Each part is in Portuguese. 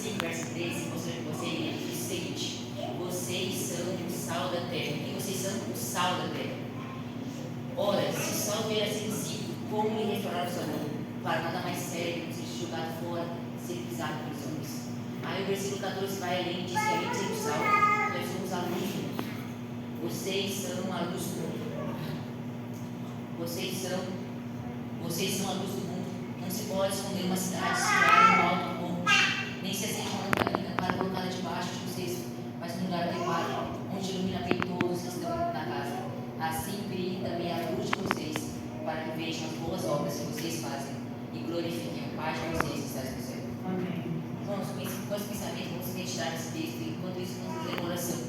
5, verso 13, mostrando para você o seguinte: vocês são o sal da terra, e vocês são o sal da terra. Ora, se o sal vier a ser insípido, como lhe restaurar o sabor? Para nada mais sério que ser jogado fora, ser pisado pelos homens. Aí o versículo 14 vai além e diz que além de ser o sal, nós somos a luz do mundo. Vocês são a luz do mundo. Vocês são a luz do mundo. Não se pode esconder uma cidade situada no alto do monte, nem se acende uma lamparina para colocá-la debaixo de vocês, mas no lugar adequado, onde ilumina bem todos que estão na casa. Assim brilhe também a luz de vocês, para que vejam as boas obras que vocês fazem e glorifiquem o Pai de vocês que está no céu. Amém. Vamos, com esse pensamento, vamos meditar nesse texto, e enquanto isso, vamos fazer uma oração.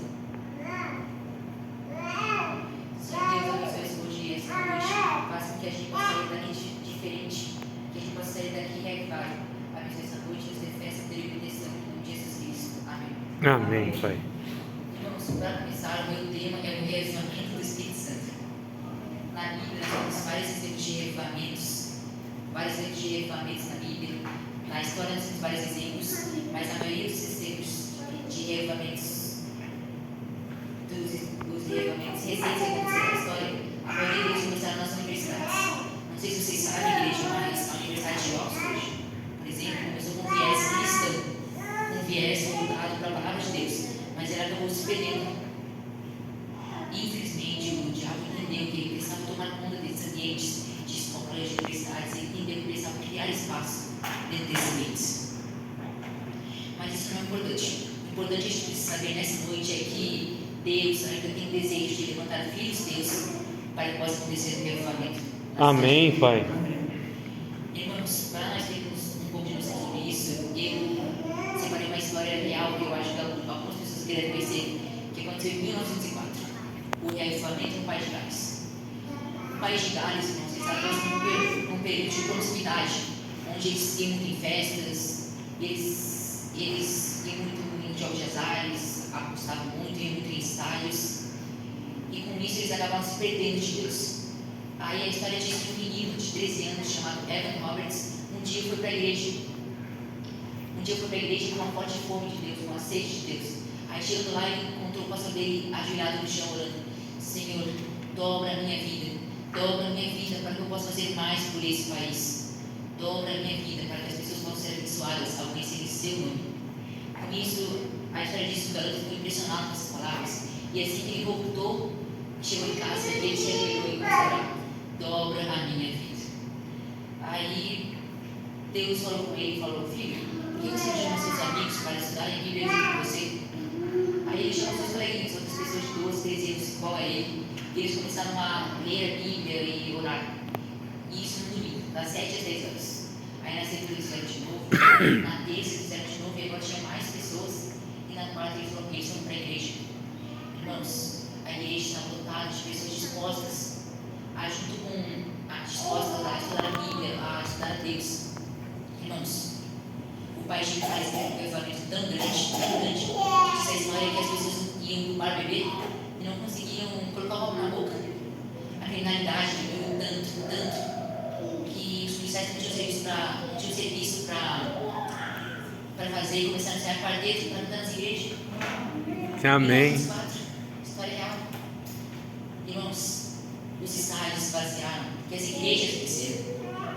Senhor Deus, abençoe esse dia, essa noite, faça com que a gente possa sair daqui diferente, que a gente possa sair daqui reavivado. Abençoe essa noite, nos dê fé, sabedoria e proteção, em nome de Jesus Cristo. Amém. Amém, Pai. Vamos, para começar, o meu tema é o reavivamento do Espírito Santo. Na Bíblia, nós temos vários exemplos de reavivamentos na Bíblia. Na história, nós temos vários exemplos, mas a maioria dos exemplos de reavivamentos, dos reavivamentos recentes que aconteceram na história, a maioria deles começaram nas universidades. Não sei se vocês sabem, igreja, mas a Universidade de Oxford, por exemplo, começou com um viés cristão, um viés voltado para a palavra de Deus, mas ela acabou se perdendo. Infelizmente, o diabo entendeu que ele precisava tomar conta desses ambientes de escolas, de universidades, ele entendeu que precisava criar espaço dentro desses ambientes. Mas isso não é importante. O importante a gente saber nessa noite é que Deus ainda tem desejo de levantar filhos teus para que possa acontecer o reavivamento. Amém, Pai. Irmãos, para nós termos um pouco de noção sobre isso, eu separei uma história real que eu acho que algumas pessoas querem conhecer, que aconteceu em 1904. O reavivamento no País de Gales. O País de Gales, irmãos, eles estavam num período de promiscuidade, onde eles iam muito em festas, eles iam muito em jogos de azar, eles apostavam muito, iam muito em estádios, e com isso eles acabavam se perdendo de Deus. Aí a história diz que um menino de 13 anos chamado Evan Roberts um dia foi para a igreja com uma forte fome de Deus, uma sede de Deus. Aí chegando lá, ele encontrou o pastor dele ajoelhado no chão orando: Senhor, dobra a minha vida para que eu possa fazer mais por esse país. Dobra a minha vida para que as pessoas possam ser abençoadas ao conhecerem seu nome. Com isso, a história diz que o garoto ficou impressionado com essas palavras, e assim que ele voltou, chegou em casa, ele se ajoelhou e começou: dobra a minha vida. Aí Deus falou com ele e falou: filho, por que você não chama seus amigos para estudarem a Bíblia junto com você? Aí ele chamou seus coleguinhas, outras pessoas de 12, 13 anos igual a ele, e eles começaram a ler a Bíblia e orar. E isso no domingo, das 7 às 10 horas. Aí na segunda eles fizeram de novo, na terça eles fizeram de novo, e agora tinha mais pessoas, e na quarta eles falaram que eles foram para a igreja. Irmãos, a igreja está lotada de pessoas dispostas a estudar a Bíblia, a estudar a Deus. Irmãos, o País de Gales teve um reavivamento tão grande, que essa história é que as pessoas iam no bar beber e não conseguiam colocar o copo na boca. A criminalidade diminuiu tanto, que os policiais não tinham serviço para fazer e começaram a sair quarteto para entrar nas igrejas. Amém. História real. Irmãos, os estádios se esvaziaram, porque as igrejas cresceram.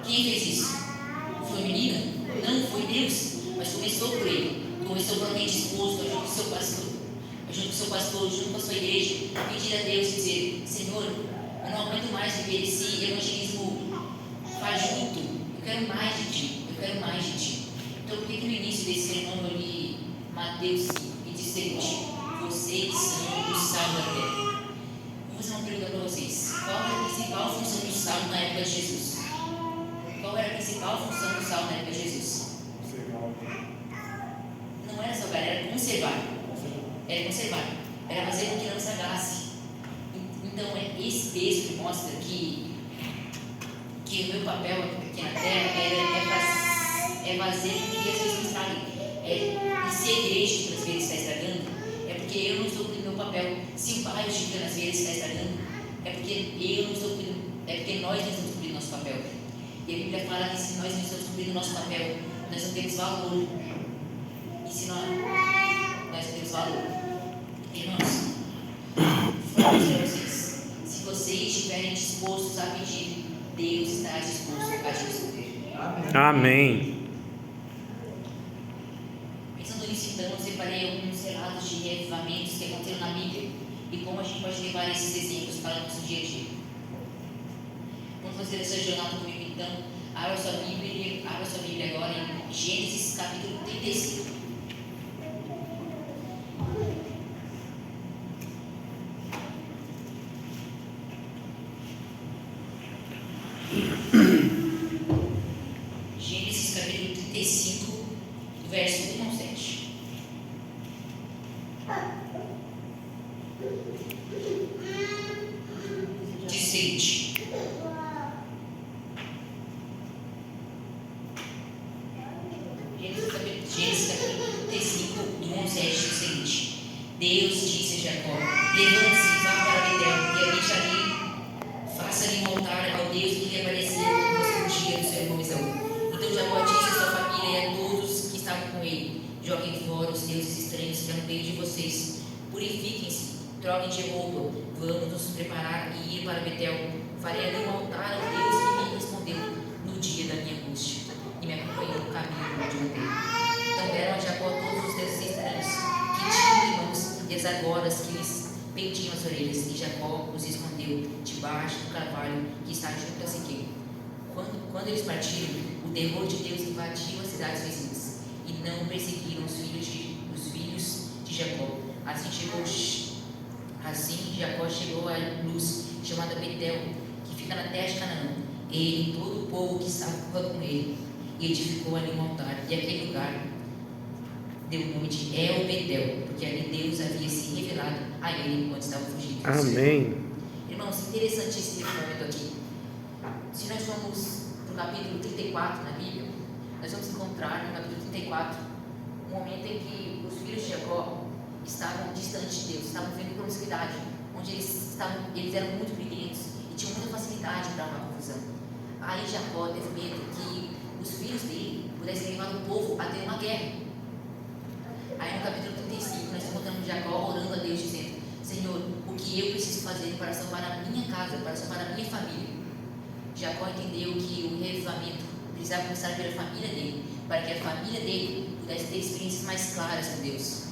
Quem fez isso? Foi o menino? Não, foi Deus. Mas começou por ele. Começou por alguém disposto, junto com o seu pastor, junto com a sua igreja, pedir a Deus e dizer: Senhor, eu não aguento mais viver esse evangelismo fajuto. Eu quero mais de Ti. Então, por que no início desse sermão eu li Mateus 5 e diz o seguinte: vocês são o sal da terra. Vou fazer uma pergunta para vocês: qual era a principal função do sal na época de Jesus? Qual era a principal função do sal na época de Jesus? Não era salgar, era conservar. Era fazer com que não estragasse. Então, esse texto mostra que o meu papel aqui na terra é fazer com que as pessoas estraguem. E se a igreja às vezes está estragando, é porque eu não estou cumprindo meu papel. Se o pai chegando às vezes está estragando, é porque nós não estamos cumprindo nosso papel. E a Bíblia fala que se nós não estamos cumprindo nosso papel, nós não temos valor. E se nós temos valor. Irmãos, vou dizer para vocês, se vocês estiverem dispostos a pedir, Deus está disposto a te responder. Amém. Pensando nisso, então, eu separei alguns relatos de reavivamentos que aconteceram na Bíblia e como a gente pode levar esses exemplos para o nosso dia a dia. Quando você ler essa jornada comigo, então, abra sua Bíblia agora em Gênesis capítulo 35. Gênesis capítulo 35, do verso 1 ao 7. Diz o seguinte: Gênesis capítulo 35, do 1 ao 7, diz o seguinte: Deus disse a Jacó: levante-se e vá para Betel, e habite ali, faça-lhe um altar ao Deus que lhe apareceu no dia do seu irmão Esaú. Então Jacó disse a sua família e a todos que estavam com ele: joguem fora os deuses estranhos que há no meio de vocês, purifiquem-se, troquem de roupa, vamos nos preparar e ir para Betel. Farei ali um altar ao Deus que me respondeu no dia da minha angústia e me acompanhou no caminho onde eu andei. Então deram a Jacó todos os deuses estranhos que tinham em mãos e as argolas que lhes pendiam as orelhas, e Jacó os escondeu debaixo do carvalho que está junto a Siquém. Quando eles partiram, o terror de Deus invadiu as cidades vizinhas e não perseguiram os filhos de Jacó. Assim Jacó chegou a Luz, chamada Betel, que fica na terra de Canaã. Ele e todo o povo que estava com ele, e edificou ali um altar, e aquele lugar deu o nome de El Betel, porque ali Deus havia se revelado a ele enquanto estava fugindo. Amém. Irmãos, interessante esse momento aqui. Se nós formos para o capítulo 34 na Bíblia, nós vamos encontrar no capítulo 34 um momento em que os filhos de Jacó estavam distantes de Deus, estavam vivendo promiscuidade, onde eles eram muito briguentos e tinham muita facilidade para arrumar confusão. Aí Jacó teve medo que os filhos dele pudessem levar o povo a ter uma guerra. Aí no capítulo 35 nós encontramos Jacó orando a Deus, dizendo: Senhor, o que eu preciso fazer para salvar a minha casa, para salvar a minha família? Jacó entendeu que o reavivamento precisava começar pela família dele, para que a família dele pudesse ter experiências mais claras com Deus.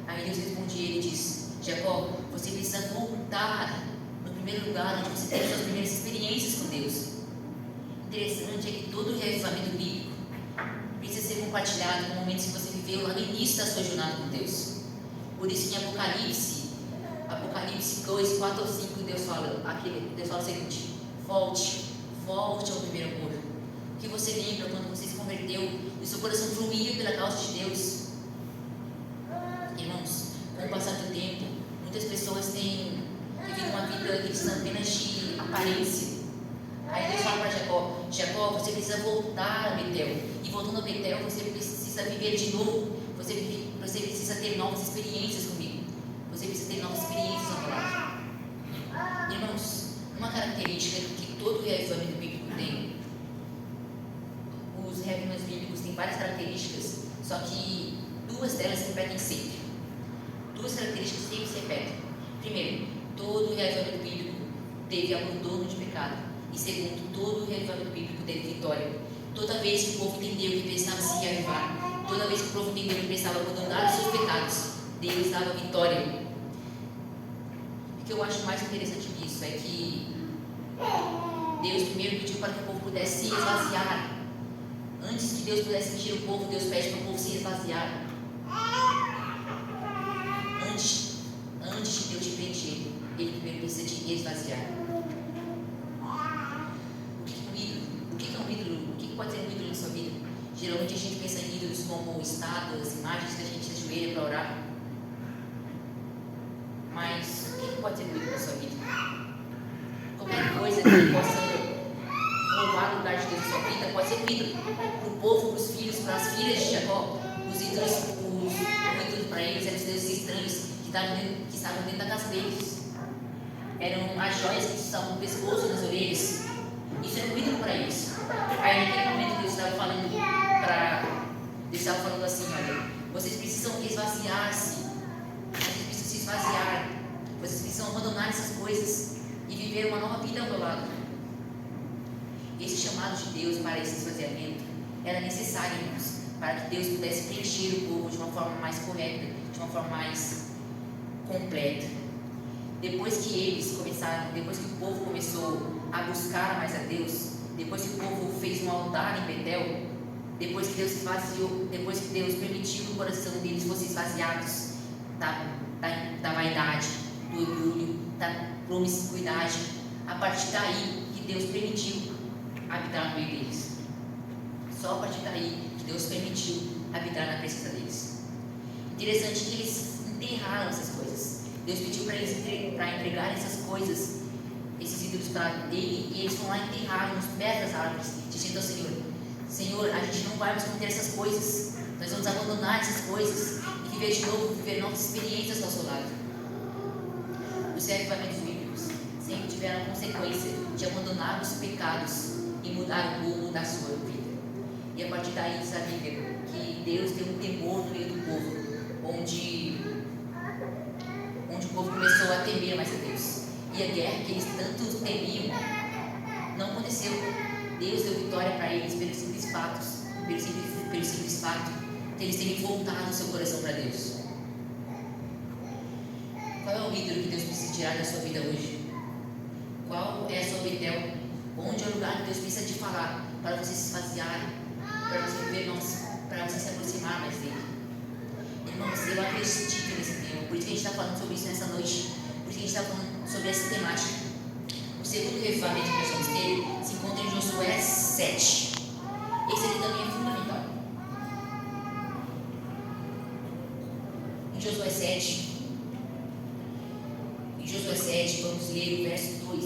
Aí Deus responde e ele diz: Jacó, você precisa voltar no primeiro lugar onde você teve suas primeiras experiências com Deus. Interessante é que todo o reavivamento bíblico precisa ser compartilhado com momentos que você viveu lá no início da sua jornada com Deus. Por isso que em Apocalipse 2, 4 ou 5, Deus fala o seguinte: volte ao primeiro amor. O que você lembra quando você se converteu e seu coração fluía pela causa de Deus? Irmãos, com o passar do tempo, muitas pessoas têm vivido uma vida cristã apenas de aparência. Aí Deus fala para Jacó, você precisa voltar a Betel. E voltando a Betel, você precisa viver de novo. Você precisa ter novas experiências comigo. Você precisa ter novas experiências na palavra. Irmãos, uma característica que todo reavivamento bíblico tem. Os reavivamentos bíblicos têm várias características, só que duas delas se repetem sempre. Duas características sempre se repetem. Primeiro, todo reavivamento bíblico teve abandono de pecado. E segundo, todo reavivamento bíblico teve vitória. Toda vez que o povo entendeu que precisava se reavivar, toda vez que o povo entendeu que precisava abandonar os seus pecados, Deus dava vitória. O que eu acho mais interessante disso é que Deus primeiro pediu para que o povo pudesse se esvaziar. Antes que Deus pudesse encher o povo, Deus pede para o povo se esvaziar. Antes de Deus te preencher, Ele primeiro precisa te esvaziar. O que é um ídolo? O que pode ser um ídolo na sua vida? Geralmente a gente pensa em ídolos como estátuas, imagens que a gente se ajoelha para orar. Mas o que pode ser um ídolo na sua vida? Qualquer coisa que possa roubar o lugar de Deus na sua vida pode ser um ídolo. Para o povo, para os filhos, para as filhas de Jacó, os ídolos para eles eram os deuses estranhos que estavam dentro da casa deles. Eram as joias que estavam no pescoço e nas orelhas. Isso era um ídolo para eles. Aí naquele momento Deus estava falando para estava falando assim: olha, vocês precisam esvaziar-se, vocês precisam se esvaziar, vocês precisam abandonar essas coisas e viver uma nova vida ao meu lado. Esse chamado de Deus para esse esvaziamento era necessário, irmãos, para que Deus pudesse preencher o povo de uma forma mais correta, de uma forma mais completa. Depois que o povo começou a buscar mais a Deus, depois que o povo fez um altar em Betel, depois que Deus permitiu que o coração deles fosse esvaziados da vaidade, do orgulho, da promiscuidade, a partir daí que Deus permitiu habitar no meio deles. Só a partir daí que Deus permitiu habitar na presença deles. Interessante que eles enterraram essas coisas. Deus pediu para eles entregar essas coisas, esses ídolos para Ele, e eles foram lá e enterraram nos pés das árvores, dizendo ao Senhor: Senhor, a gente não vai mais manter essas coisas, nós vamos abandonar essas coisas e viver de novo, viver novas experiências ao seu lado. Os avivamentos bíblicos sempre tiveram a consequência de abandonar os pecados e mudar o rumo da sua vida. E a partir daí diz a Bíblia que Deus deu um temor no meio do povo, onde o povo começou a temer mais a Deus. E a guerra que eles tanto temiam não aconteceu. Deus deu vitória para eles pelo simples fato de eles terem voltado o seu coração para Deus. Qual é o ídolo que Deus precisa tirar da sua vida hoje? Qual é a sua Betel? Onde é o lugar que Deus precisa te falar para você se esvaziar, para você viver, para você se aproximar mais dele? Irmãos, eu acredito nesse tema, por isso que a gente está falando sobre isso nessa noite, por isso que a gente está falando sobre essa temática. O segundo revivamento que nós vamos ter se encontra em Josué 7. Esse aqui também é fundamental. Em Josué 7, vamos ler o verso 2,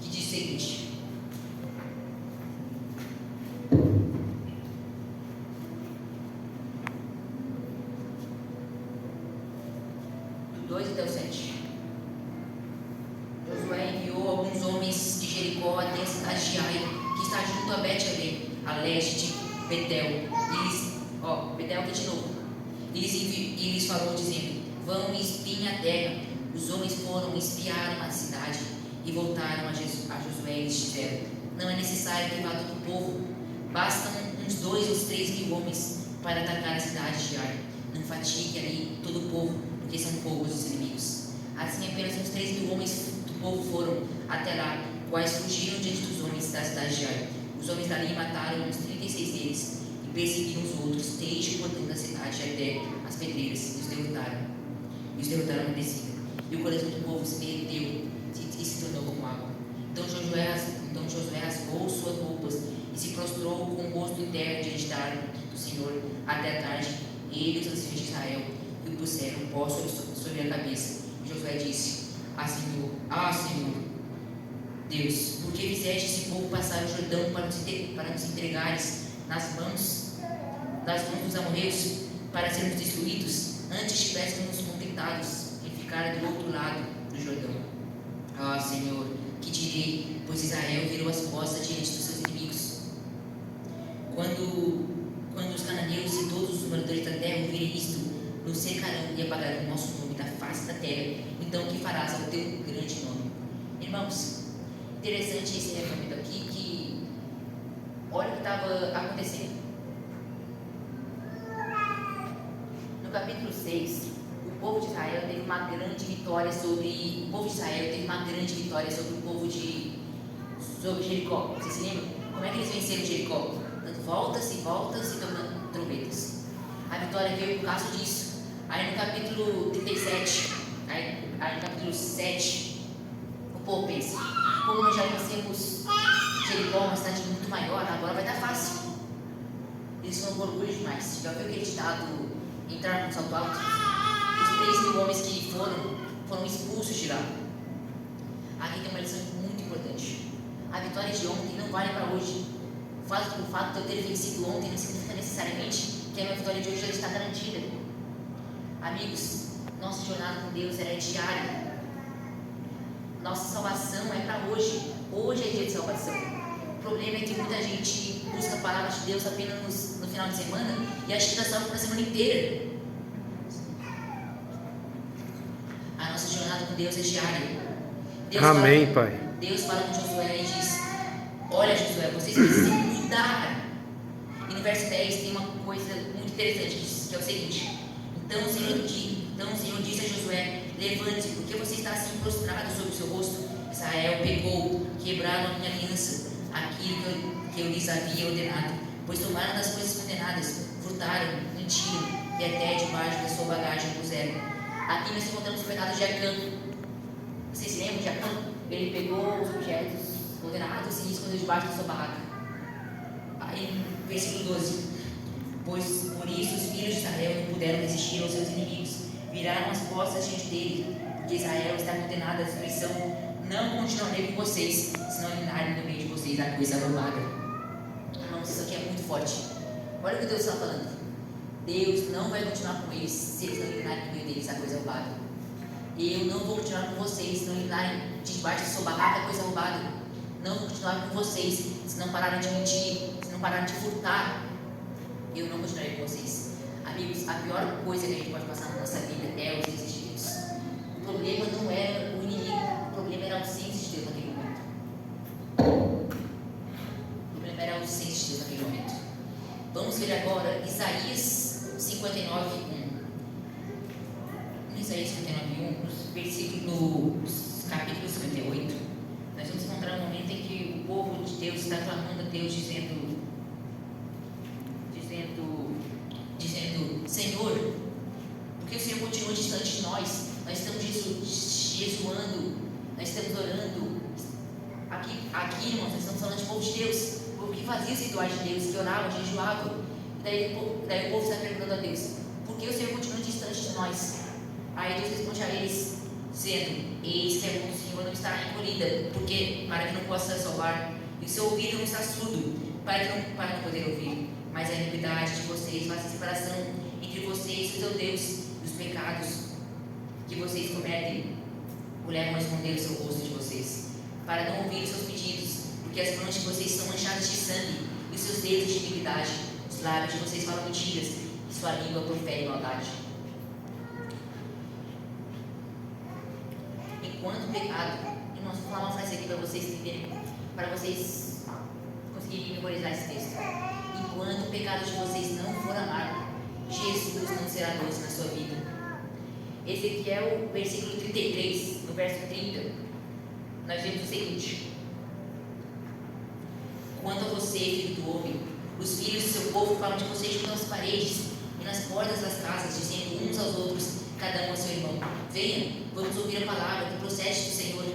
que diz o seguinte: do 2 até o 7. Josué enviou alguns homens de Jericó até a cidade de Ai, que está junto a Bet-Aven, a leste de Betel. Betel aqui de novo. E lhes falou, dizendo: vão e espiem a terra. Os homens foram espiar a cidade e voltaram a Josué e lhes disseram: não é necessário que vá todo o povo, bastam uns 2 ou 3 mil homens para atacar a cidade de Ai. Não fatigue ali todo o povo, porque são poucos os inimigos. Assim, apenas uns 3 mil homens do povo foram até lá, quais fugiram diante dos homens da cidade de Ai. Os homens dali mataram uns 36 deles e perseguiram os outros, desde o portão da cidade até as pedreiras, e os derrotaram na descida. E o coração do povo se derreteu e se tornou como água. Então Josué rasgou suas roupas e se prostrou com o rosto em terra diante da árvore do Senhor até a tarde. Ele e os anciãos de Israel lhe puseram pó sobre a cabeça. E Josué disse: Senhor Deus, por que fizeste esse povo passar o Jordão para nos entregares nas mãos dos amorreus, para sermos destruídos, antes tivéssemos contentados em ficar do outro lado do Jordão? Senhor, que direi, pois Israel virou as costas diante dos seus inimigos. Quando os cananeus e todos os moradores da terra ouvirem isto, nos cercarão e apagarão o nosso nome da face da terra. Então, o que farás ao teu grande nome? Irmãos, interessante esse referendo aqui, que olha o que estava acontecendo. No capítulo 6, o povo de Israel teve uma grande vitória sobre sobre Jericó. Vocês se lembram? Como é que eles venceram Jericó? Dando voltas e voltas e tocando trombetas. A vitória veio por causa disso. Aí no capítulo 37, aí no capítulo 7, o povo pensa: como nós já vencemos Jericó, uma cidade muito maior, agora vai dar fácil. Eles são orgulho demais. Já viu aquele ditado: entrar no salto alto? Os 3 mil homens que foram expulsos de lá. Aqui tem uma lição muito importante. A vitória de ontem não vale para hoje. O fato de eu ter vencido ontem não significa necessariamente que a minha vitória de hoje já está garantida. Amigos, nossa jornada com Deus é diária. Nossa salvação é para hoje. Hoje é dia de salvação. O problema é que muita gente busca a palavra de Deus apenas no final de semana e acha que está salvo para a semana inteira. A nossa jornada com Deus é diária. Amém, Pai. Deus fala com Josué e diz: olha, Josué, vocês precisam mudar. E no verso 10 tem uma coisa muito interessante, que é o seguinte: Então o Senhor disse a Josué: levante-se, porque você está assim prostrado sobre o seu rosto. Israel pecou, quebraram a minha aliança, aquilo que eu lhes havia ordenado, pois tomaram das coisas condenadas, furtaram, mentiram, e até debaixo da sua bagagem puseram. Aqui nós encontramos o pecado de Acã. Vocês se lembram de Acã? Ele pegou os objetos condenados e escondeu debaixo da sua barraca. Aí, versículo 12: Pois por isso os filhos de Israel não puderam resistir aos seus inimigos, viraram as costas diante dele, porque Israel está condenado à destruição. Não continuarei com vocês, se não eliminarem no meio de vocês a coisa roubada. Irmãos, isso aqui é muito forte. Olha o que Deus está falando. Deus não vai continuar com eles se eles não eliminarem no meio deles a coisa roubada. Eu não vou continuar com vocês se não eliminarem debaixo da sua barraca a coisa roubada. Não vou continuar com vocês se não pararem de mentir, se não pararem de furtar. Eu não continuarei com vocês. Amigos, a pior coisa que a gente pode passar na nossa vida é os dias de Deus. O problema não era o inimigo, o problema era a ausência de Deus naquele momento. O problema era a ausência de Deus naquele momento. Vamos ver agora Isaías 59, 1. Em Isaías 59, 1, versículo, capítulo 58, nós vamos encontrar um momento em que o povo de Deus está clamando a Deus, dizendo: Senhor, porque o Senhor continua distante de nós? Nós estamos jejuando, nós estamos orando. Aqui, irmãos, nós estamos falando de povo de Deus, o povo que fazia os rituais de Deus, que orava, jejuava. Daí o povo está perguntando a Deus: por que o Senhor continua distante de nós? Aí Deus responde a eles, dizendo: eis que a mão do Senhor não está encolhida, para que não possa salvar, e o seu ouvido não está surdo, para não poder ouvir. Mas a iniquidade de vocês faz separação entre vocês e o seu Deus, e os pecados que vocês cometem o levam a esconder o seu rosto de vocês, para não ouvir os seus pedidos, porque as mãos de vocês são manchadas de sangue, e os seus dedos de iniquidade. Os lábios de vocês falam mentiras, e sua língua profere maldade. Enquanto o pecado, e nós vamos falar uma frase aqui para vocês entenderem, para vocês conseguirem memorizar esse texto. Enquanto o pecado de vocês não for amargo, Jesus não será doce na sua vida. Ezequiel, versículo 33, no verso 30, nós vemos o seguinte: quanto a você, filho do homem, os filhos do seu povo falam de você junto às paredes e nas portas das casas, dizendo uns aos outros, cada um a seu irmão: venha, vamos ouvir a palavra que procede do Senhor.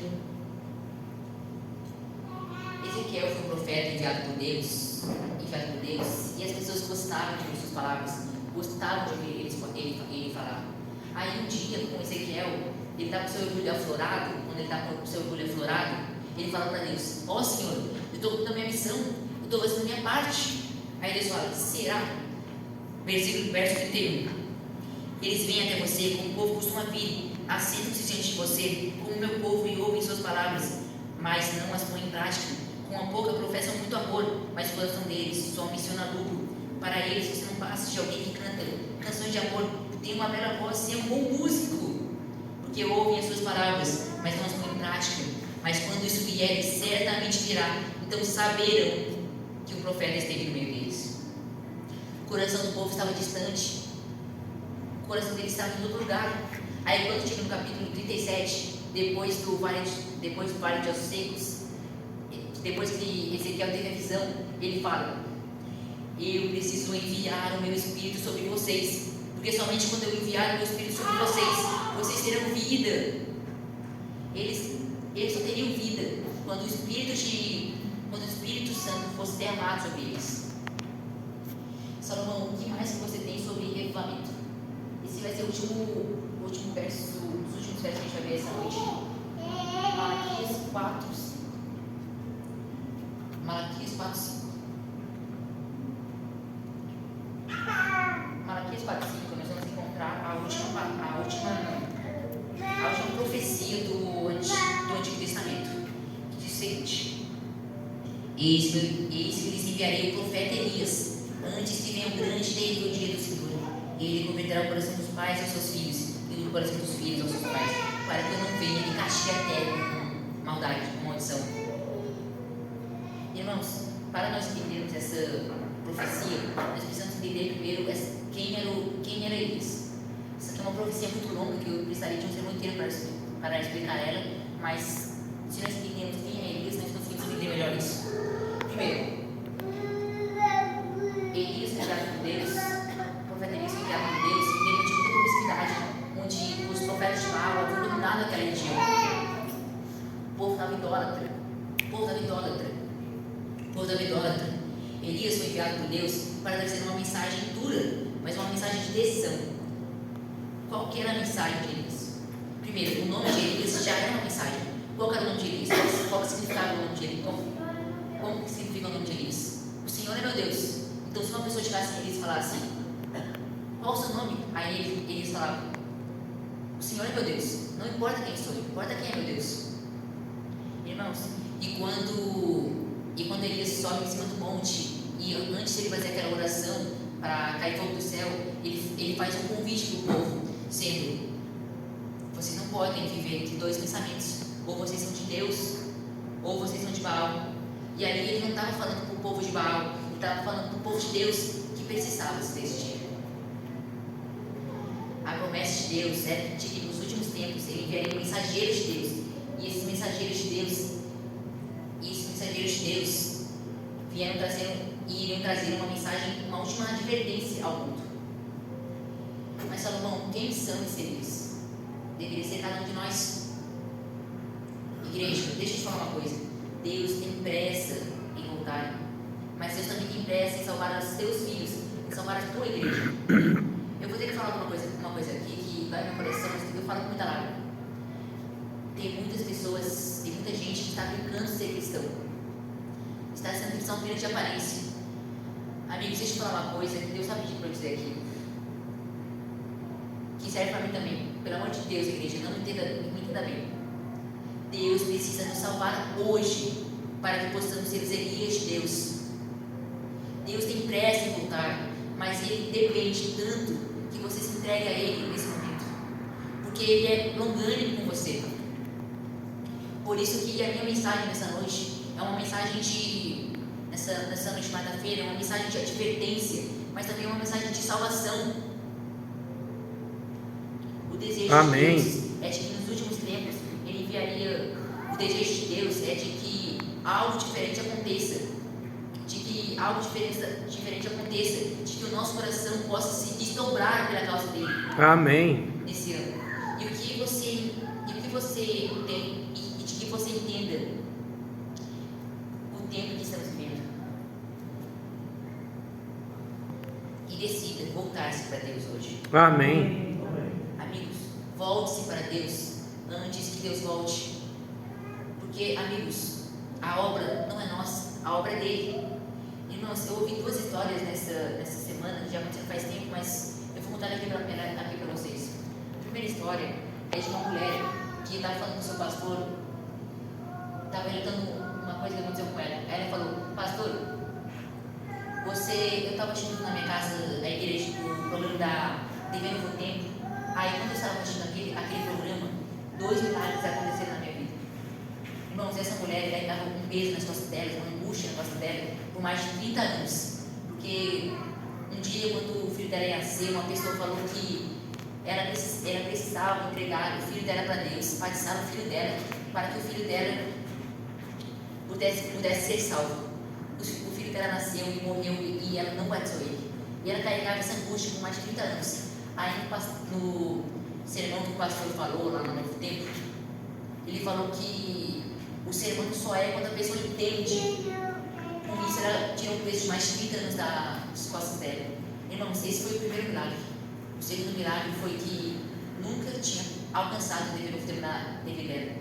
Ezequiel foi um profeta enviado por Deus, e as pessoas gostavam de ouvir suas palavras, gostavam de ouvir ele falar. Aí um dia, com Ezequiel, ele está com o seu orgulho aflorado. Quando ele está com o seu orgulho aflorado, ele fala para Deus: ó Senhor, eu estou cumprindo a minha missão, eu estou fazendo a minha parte. Aí Deus fala: será? Verso 31: eles vêm até você como o povo costuma vir, assentam-se diante de você como o meu povo e ouvem suas palavras, mas não as põem em prática. Com a boca professam muito amor, mas o coração deles só menciona lucro. Para eles você não passa de alguém que canta canções de amor, tem uma bela voz e é um bom músico, porque ouvem as suas palavras, mas não as põem em prática. Mas quando isso vier, certamente virá, então saberão que o profeta esteve no meio deles. O coração do povo estava distante, o coração deles estava em outro lugar. Aí quando chega no capítulo 37, depois do vale de ossos secos, depois que Ezequiel teve a visão, ele fala: eu preciso enviar o meu Espírito sobre vocês, porque somente quando eu enviar o meu Espírito sobre vocês terão vida. Eles só teriam vida quando o Espírito Santo fosse derramado sobre eles. Salomão, o que mais que você tem sobre revivamento? Esse vai ser o último verso, os últimos versos que a gente vai ver essa noite. Malaquias 4, 5. Malaquias 4, 5. Malaquias 4, 5, nós vamos encontrar a última profecia do Antigo Testamento, que diz o seguinte: Eis que eu lhes enviarei o profeta Elias, antes que venha o grande e terrível dia do Senhor. Ele converterá o coração dos pais aos seus filhos, e o coração dos filhos aos seus pais, para que eu não venha e castigue a terra com maldade, com maldição. Irmãos, para nós entendermos essa profecia, nós precisamos entender primeiro quem era Elias. Essa aqui é uma profecia muito longa que eu precisaria de um sermão inteiro para explicar ela, mas se nós entendemos quem é Elias, nós conseguimos entender melhor isso. Primeiro, Elias foi enviado por Deus, o profeta Elias foi enviado por Deus, teve um tipo de promiscuidade, onde os profetas de Baal haviam dominado aquela região. O povo estava idólatra. Elias foi enviado por Deus para trazer uma mensagem dura, mas uma mensagem de decisão. Qual que era a mensagem de Elias? Primeiro, o nome de Elias já era uma mensagem. Qual era o nome de Elias? Qual que significava o nome de Elias? Como que significa o nome de Elias? O Senhor é meu Deus. Então, se uma pessoa chegasse em Elias e falasse assim, qual o seu nome? Aí Elias falava, o Senhor é meu Deus. Não importa quem sou, importa quem é meu Deus. Irmãos, e quando Elias sobe em cima do monte, e antes de ele fazer aquela oração para cair fogo do céu, ele faz um convite para o povo, sendo: vocês não podem viver entre dois pensamentos, ou vocês são de Deus, ou vocês são de Baal. E aí ele não estava falando para o povo de Baal, ele estava falando para o povo de Deus que precisava se decidir. A promessa de Deus é de que nos últimos tempos ele enviaria mensageiros de Deus, e esses mensageiros de Deus iriam trazer uma mensagem, uma última advertência ao mundo. Mas Salomão, quem são esses Elias? Deveria ser cada um de nós. Igreja, deixa eu te falar uma coisa. Deus tem pressa em voltar, mas Deus também tem pressa em salvar os teus filhos, em salvar a tua igreja. Eu vou ter que falar uma coisa aqui que vai no meu coração, mas eu falo com muita lágrima. Tem muitas pessoas, tem muita gente que está brincando de ser cristão, está sendo cristão apenas de aparência. Amigos, deixa eu falar uma coisa que Deus está pedindo para eu dizer aqui, que serve para mim também. Pelo amor de Deus, igreja, não me entenda bem. Deus precisa nos salvar hoje, para que possamos ser os Elias de Deus. Deus tem pressa em voltar, mas Ele depende tanto que você se entregue a Ele nesse momento, porque Ele é longânimo com você. Por isso que a minha mensagem nessa noite é uma mensagem nessa noite de quarta-feira, é uma mensagem de advertência, mas também é uma mensagem de salvação. O desejo Amém. de Deus é de que nos últimos tempos Ele enviaria, o desejo de Deus é de que algo diferente aconteça, de que o nosso coração possa se desdobrar pela causa dele. Amém. Nesse ano. E de que você entenda o tempo que estamos vivendo. E decida voltar-se para Deus hoje. Amém. Amigos, volte-se para Deus antes que Deus volte. Porque, amigos, a obra não é nossa, a obra é dele. Irmãos, eu ouvi duas histórias nessa semana, que já aconteceu faz tempo, mas eu vou contar aqui para vocês. A primeira história é de uma mulher que estava falando com o seu pastor, estava relatando uma coisa que aconteceu com ela. Aí ela falou: pastor, eu estava assistindo na minha casa, a igreja, o programa da TV Novo Tempo. Aí quando eu estava assistindo aquele programa, 2 milagres aconteceram na minha vida. Irmãos, essa mulher estava com um peso nas costas dela, uma angústia nas costas dela, por mais de 30 anos. Porque um dia, quando o filho dela ia nascer, uma pessoa falou que ela precisava entregar o filho dela para Deus, batizar o filho dela, para que o filho dela pudesse ser salvo. O filho dela nasceu e morreu e ela não batizou ele. E ela carregava essa angústia por mais de 30 anos. Aí no sermão que o pastor falou lá no Novo Tempo, ele falou que o sermão só é quando a pessoa entende. Com isso ela tirou um peso de mais de 30 anos das costas dela. Irmãos, esse foi o primeiro milagre. O segundo milagre foi que nunca tinha alcançado o dever oferido na TV dela.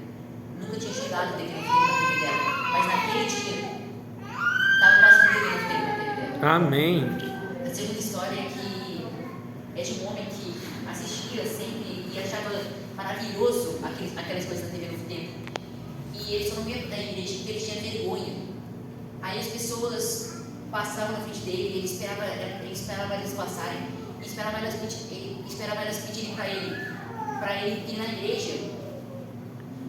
Nunca tinha chegado o dever oferido na TV dela. Mas naquele dia estava passando o dever oferido na TV dela. Amém. A segunda história é de um homem que assistia sempre e achava maravilhoso aquelas coisas na TV Novo Tempo. E ele só não ia da igreja porque ele tinha vergonha. Aí as pessoas passavam na frente dele, ele esperava elas passarem, esperava elas pedirem para ele ir na igreja,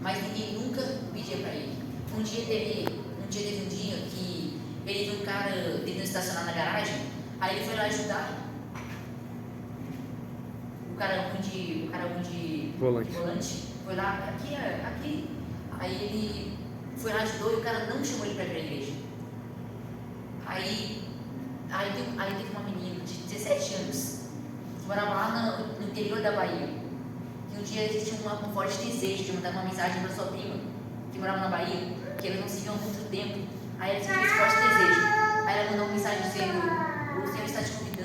mas ninguém nunca pedia para ele. Um dia teve um dia que ele viu um cara tentando estacionar na garagem, aí ele foi lá ajudar. O cara ruim de volante foi lá, aqui. Aí ele foi lá, ajudou, e o cara não chamou ele para ir para a igreja. Aí teve uma menina de 17 anos que morava lá no interior da Bahia. E um dia eles tinham um forte desejo de mandar uma mensagem para sua prima, que morava na Bahia, que eles não se viam há muito tempo. Aí eles tinham esse forte desejo. Aí ela mandou uma mensagem dizendo: o Senhor está te convidando